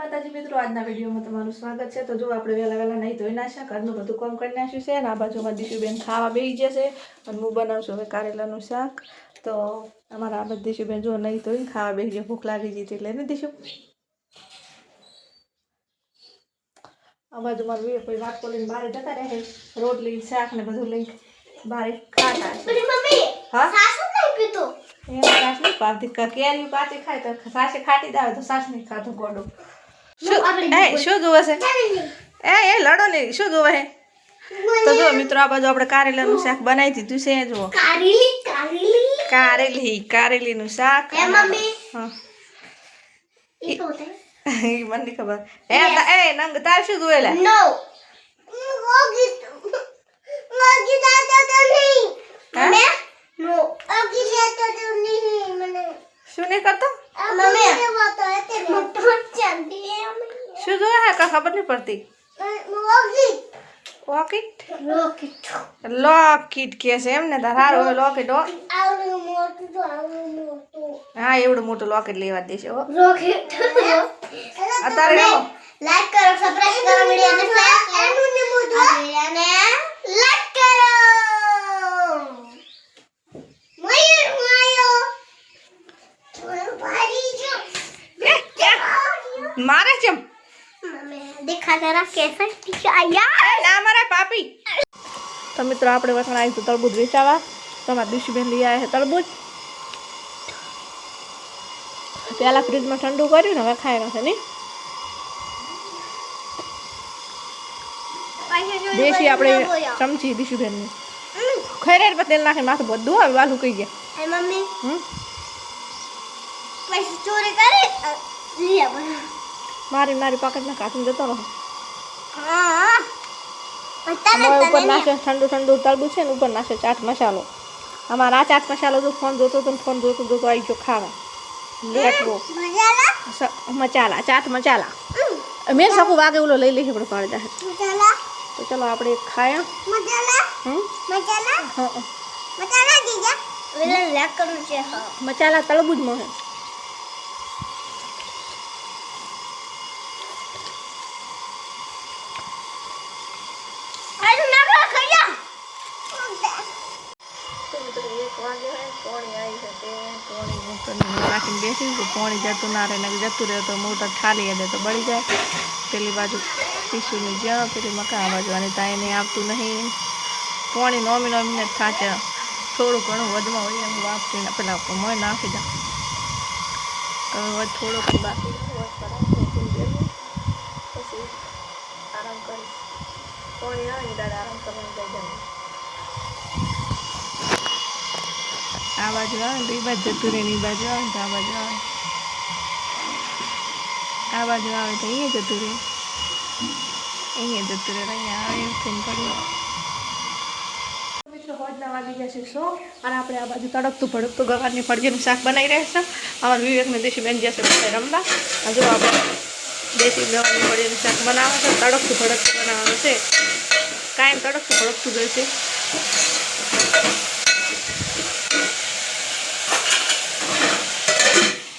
માતાજી મિત્રો, આજના વિડીયોમાં તમારું સ્વાગત છે। તો જો આપણે વહેલા વહેલા નહીં ધોઈ નાખ્યા, ઘરનું બધું કામ કરી નાખ્યું છે અને આ બાજુમાં દીશુબેન ખાવા બેસી જશે અને હું બનાવશું હવે કારેલાનું શાક। તો અમારા આ દીશુબેન જો નહીં ધોઈને ખાવા બેસી જાય, ભૂખ લાગી જઈ એટલે ને દીશુ આ બાજુમાં કોઈ વાત લઈને બહાર જતા રહે, રોટલી શાક ને બધું લઈને બહાર ખાતા છે। હા સાસ નહીં પાતી, કેરી પાતી ખાય તો સાસે ખાટી દાવે તો સાસ નહીં ખાતું ગોડો। શું જોવે છે? એ લડો નહીં, શું જોવે છે? તો જો મિત્રો, આ બાજુ આપણે કારેલાનું શાક બનાવી દીધું છે। જુઓ કારેલીનું શાક। હા મને નહીં ખબર। એ નંગ તાર શું જોવે લે? શું નહીં કરતો? શું જોવે હે? કા ખબર નહીં પડતી। લોકેટ કે છે એમ ને? તાર હારું લોકેટ હો। હા એવડું મોટું લોકેટ લેવા દેશે હો અત્યારે। લાઈક કરો, સબસ્ક્રાઇબ કરો, વિડિયોને શેર અને લાઈક કરો। मारे चम देखा जरा कैसा आया ना मारा पापी। तो मित्रों, આપણે વસણ આવી તો તરબૂચ વેચાવા, તો અમારા દીશુબેન લઈ આવ્યા છે તરબૂચ। પેલા ફ્રીજમાં ઠંડુ કર્યું ને હવે ખાઈ નાખે નહીં। દેશી આપણે ચમચી દીશુબેન ની ખરેર પર તેલ નાખે માથું બધું આવે વાલું કહી ગયા। એ મમ્મી પૈસા ચોરી કરે લે મારી પોકેટમાં કાઢીને જતો રહો। હા ઉપર નાખે ઠંડુ તરબૂચ છે ને, ઉપર નાખે ચાટ મસાલો। અમારા આ ચાટ મસાલો જો ફોન જોતો તો આવી ગયો ખાવા। લેટવો મસાલા ચાટ મસાલા મેં શકું વાગે ઓલો લઈ લઈએ પણ પાડી જાય। તો ચલો આપણે ખાયા મસાલા તરબૂચમાં હે। રાખીને બેસી પાણી જતું ના રહે, જતું રહે તો મોટર ઠાલી દે તો બળી જાય। પેલી બાજુ ટીસ્યુની જ્યાં પેલી મકા આ બાજુ અને ત્યાં એને આવતું નહીં પાણી। નોમી થાચે થોડું ઘણું વધમાં હોય એમ વાપરીને પેલા મોય નાખી દે। હવે થોડુંક બાકી પછી આરામ કરી પાણી આવે ને દાદા આરામ કરવાનું થઈ જાય। આ બાજુ આવે ને તો એ બાજુ જતું રહે, એ બાજુ આવે ને તો આ બાજુ આવે, આ બાજુ આવે તો અહીંયા જતું રહે, અહીંયા જતું રહે, અહીંયા આવે એમ થઈને પડ્યું। મિત્રો હોજના વાગી ગયા છે 100 અને આપણે આ બાજુ તડકતું ભડકતું ગવારની ફળજીનું શાક બનાવી રહ્યા છે। અમારા વિવેકને દેશીબેન જશે બધા રમવા। જો આપણે દેશી ગવારની ફળજીનું શાક બનાવે છે, તડકતું ભડકતું બનાવવાનું છે, કાયમ તડકતું ભડકતું જશે।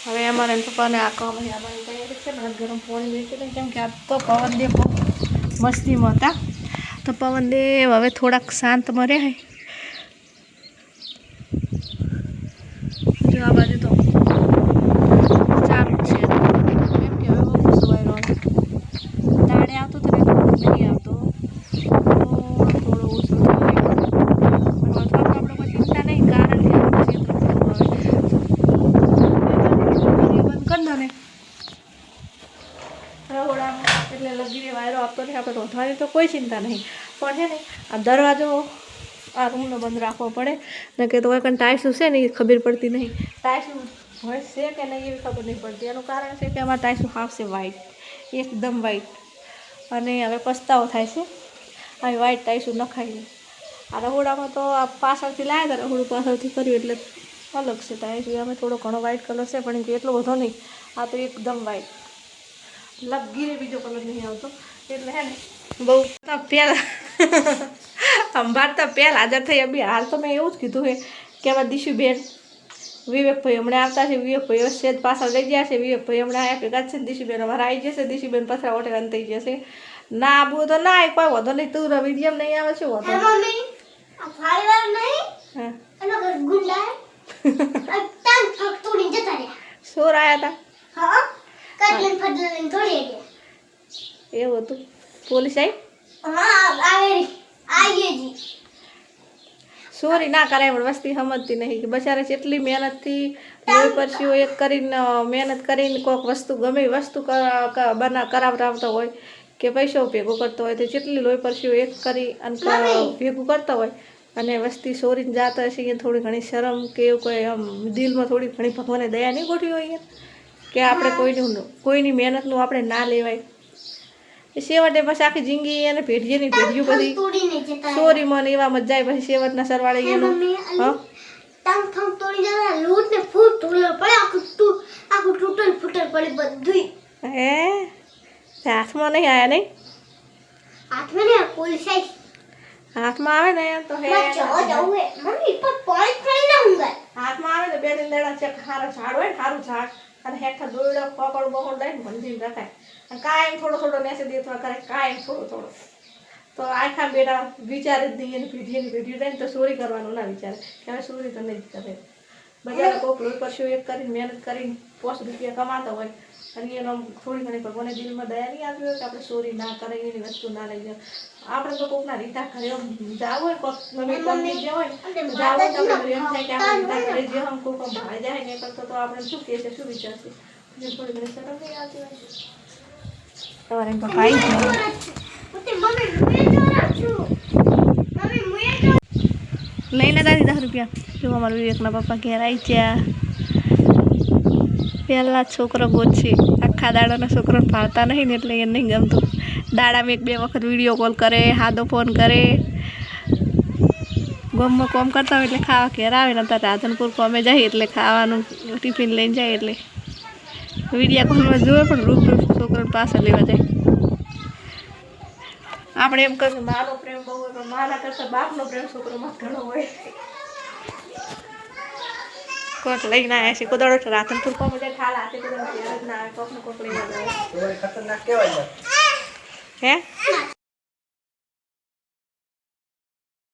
હવે અમારે પપ્પાને આ કામ આવવાની તૈયારી છે, પણ ગરમ પાણી વેચી કેમ કે આ તો પવન દેવ બહુ મસ્તીમાં હતા, તો પવન દેવ હવે થોડાક શાંતમાં રહે। જો આ બાજુ તો ચાલુ છે, એમ કે હવે બહુ સવાય દાડે આવતો તો નહીં આવતો, થોડો ઓછો આપણે કોઈ ચિંતા નહીં, કારણ કે એટલે લગીને વાયરો આપતો નહીં, આપણે રોધવાની તો કોઈ ચિંતા નહીં, પણ છે ને આ દરવાજો આ રૂમનો બંધ રાખવો પડે ને, કે તો કંઈ ટાઈસું છે ને એ ખબર પડતી નહીં, ટાઈસું હોય છે કે નહીં એવી ખબર નહીં પડતી। એનું કારણ છે કે અમારા ટાઈસું આવશે વ્હાઈટ, એકદમ વ્હાઈટ, અને હવે પસ્તાવો થાય છે આવી વ્હાઈટ ટાઈસું નખાઈને। આ રહોડામાં તો આ પાછળથી લાવ્યા હતા, રહોડું પાછળથી કર્યું એટલે અલગ છે ટાઈસું, અમે થોડો ઘણો વ્હાઈટ કલર છે પણ એટલો બધો નહીં, આ તો એકદમ વ્હાઈટ લગીને બીજો કલર નહીં આવતો, એટલે હે ને બહુ પહેલાં અંબારતા પહેલાં હાજર થઈ। અભી હાલ તો મેં એવું જ કીધું છે કે અમારા દીશુબેન વિવેકભાઈ હમણાં આવતા છે. વિવેકભાઈ સેજ પાછળ લઈ ગયા છે. વિવેકભાઈ હમણાં આવ્યા ભેગા છે. દિશીબેન અમારા આવી જશે. દિશીબેન પથરા ઓઠે અંત થઈ જશે. ના આબુ તો ના આવે, કોઈ વધો નહીં. તું વિડીયમ નહીં આવે છે વધો. મમ્મી આ ફાળીવાર નહીં હા એનો ઘર ગુંડા તાન ફક્તોડી જતા રહ્યા. સોર આયા હતા. હા કટલેન ફડલેન થોડી ગયા. એવું હતું. પોલીસ આવી. હા આવેરી આઈએ જી. સોરી ના કરાય પણ વસ્તી સમજતી નહીં કે બચારા કેટલી મહેનતથી લોહી પરસ્યો એક કરીને મહેનત કરીને કોઈક વસ્તુ ગમે એ વસ્તુ કરાવતા હોય કે પૈસો ભેગો કરતો હોય તો જેટલી લોહી પરસ્યો એક કરી અને ભેગું કરતા હોય અને વસ્તી સોરીને જાતા હશે એ થોડી ઘણી શરમ કે એવું કોઈ આમ દિલમાં થોડી ઘણી ભગવાને દયા નહીં ગોઠવી હોય કે આપણે કોઈની મહેનતનું આપણે ના લેવાય. એ છેવટે પછી આખી જિંદગી એને ભેટીએ નહીં ભેટ્યું પછી તોડીને જતા સોરી મને એવામાં જ જાય પછી છેવટના સરવાળે એનું હા તાન થમ તોડી જતા લૂટ ને ફૂટ તોડલો પડે આખું તૂટલ ફૂટલ પડી બધુંય. હે હાથમાં નહીં આવ્યા નહીં. હાથમાં ને પોલીસ આવી હાથમાં આવે ને તો હે મમ્મી પર પાણી પડી ના ઊંઘાય. હાથમાં આવે ને બે ત્રણ દાડા ચેક સારા ઝાડ હોય ને સારું ઝાડ અને હેઠા દોયડો પકડ બકડ દઈને ભંજીને રખાય અને કાયમ થોડો થોડો નેસે દેતવા કરે કાયમ થોડો થોડો. તો આખા બેટા વિચારે જ નહીં એની પેઢી જાય ને તો ચોરી કરવાનું ના વિચારે કે હવે ચોરી તો નહીં જ કરે. બજાર કોક લોહી પરસ્યો એક કરીને મહેનત કરીને ₹5 કમાતા હોય અને એનો થોડી ઘણી ભગવાને દિલમાં દયા નહીં આવી હોય કે આપણે ચોરી ના કરે એની વસ્તુ ના લઈ જાય. આપણે તો કોકના રીતા ઘરે જાવ હોય કોક મમ્મી કંપની જે હોય જાવ હોય તો આપણે એમ થાય કે આપણે રીતા ઘરે જે હમ કોક ભાઈ જાય ને કરતો તો આપણે શું કહે છે શું વિચારશે થોડી ઘણી શરમ નહીં આવતી હોય. તમારે એમ ભાઈ લઈને દાદી ₹10 જો અમારા વિવેકના પપ્પા ઘેર આવી ગયા. પહેલા છોકરો ગોતશે આખા દાડાના છોકરોને ભાળતા નહીં ને એટલે એને નહીં ગમતું. દાડામાં 1-2 વખત વિડીયો કોલ કરે સાદો ફોન કરે ગામમાં કોમ કરતા હોય એટલે ખાવા ઘેર આવે ને અત્યારે રાધનપુર કોમે જાય એટલે ખાવાનું ટિફિન લઈને જાય એટલે વિડીયો કોલમાં જોવે પણ રૂબરૂ છોકરોને પાસે લેવા જાય. આપણે એમ કહે માનો પ્રેમ બહુ હોય પણ માના કરતાં બાપનો પ્રેમ છોકરોમાં ઘણો હોય. કોક લઈને આવ્યા છે કોદાળો રાધનપુર કોમ જાય ઠાલ હાથે કોદાળો ના આવે કોકને કોક લઈને આવે. ખતરનાક કહેવાય હે